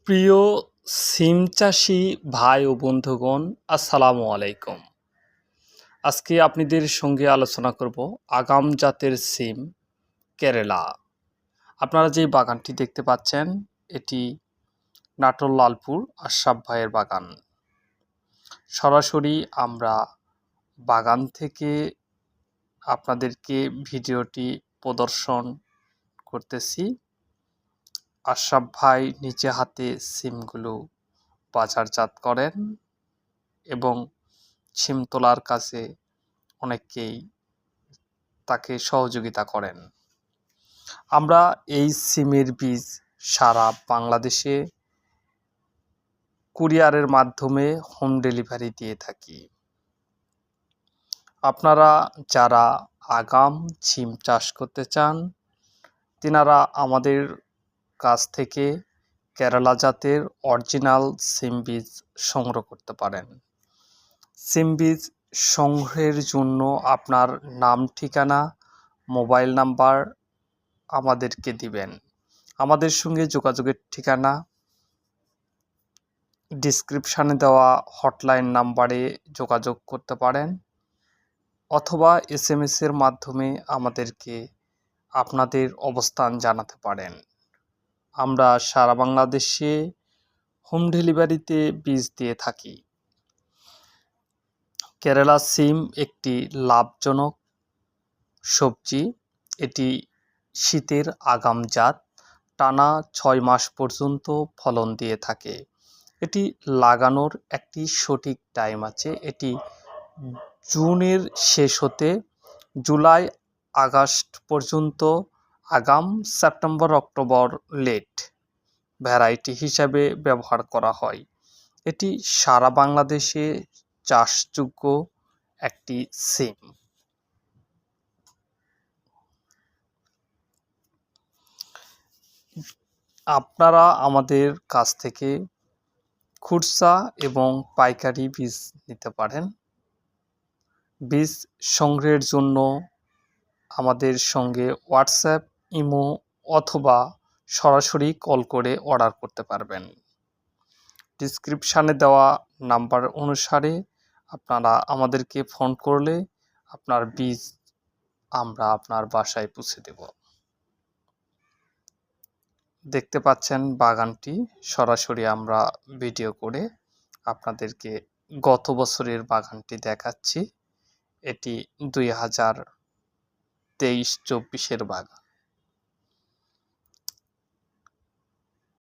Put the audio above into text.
প্রিয় সিম চাষি ভাই ও বন্ধুগণ, আসসালামু আলাইকুম। আজকে আপনাদের সঙ্গে আলোচনা করব আগাম জাতের সিম কেরালা। আপনারা যে বাগানটি দেখতে পাচ্ছেন, এটি নাটোর লালপুর আশরাফ ভাইয়ের বাগান। সরাসরি আমরা বাগান থেকে আপনাদেরকে ভিডিওটি প্রদর্শন করতেছি। আশরাফ ভাই নিজে হাতে সিমগুলো বাজারজাত করেন এবং সিম তোলার কাজে অনেককেই তাকে সহযোগিতা করেন। আমরা এই সিমের বীজ সারা বাংলাদেশে কুরিয়ারের মাধ্যমে হোম ডেলিভারি দিয়ে থাকি। আপনারা যারা আগাম সিম চাষ করতে চান, তিনারা আমাদের কাছ থেকে কেরালা জাতের অরিজিনাল সিম বীজ সংগ্রহ করতে পারেন। সিম বীজ সংগ্রহের জন্য আপনার নাম, ঠিকানা, মোবাইল নাম্বার আমাদেরকে দিবেন। আমাদের সঙ্গে যোগাযোগের ঠিকানা ডিসক্রিপশানে দেওয়া হটলাইন নাম্বারে যোগাযোগ করতে পারেন, অথবা SMS-এর মাধ্যমে আমাদেরকে আপনাদের অবস্থান জানাতে পারেন। আমরা সারা বাংলাদেশে হোম ডেলিভারিতে বীজ দিয়ে থাকি। কেরালা সিম একটি লাভজনক সবজি। এটি শীতের আগাম জাত, টানা 6 মাস পর্যন্ত ফলন দিয়ে থাকে। এটি লাগানোর একটি সঠিক টাইম আছে। এটি জুনের শেষ হতে জুলাই আগস্ট পর্যন্ত আগাম, সেপ্টেম্বর অক্টোবর লেট ভ্যারাইটি হিসাবে ব্যবহার করা হয়। এটি সারা বাংলাদেশে চাষযোগ্য একটি সিম। আপনারা আমাদের কাছ থেকে খুচরা এবং পাইকারি বীজ নিতে পারেন। বীজ সংগ্রহের জন্য আমাদের সঙ্গে হোয়াটসঅ্যাপ, ইমো অথবা সরাসরি কল করে অর্ডার করতে পারবেন। ডিসক্রিপশানে দেওয়া নাম্বার অনুসারে আপনারা আমাদেরকে ফোন করলে আপনার বীজ আমরা আপনার বাসায় পৌঁছে দেব। দেখতে পাচ্ছেন বাগানটি সরাসরি আমরা ভিডিও করে আপনাদেরকে গত বছরের বাগানটি দেখাচ্ছি। এটি 2023-24-এর বাগান।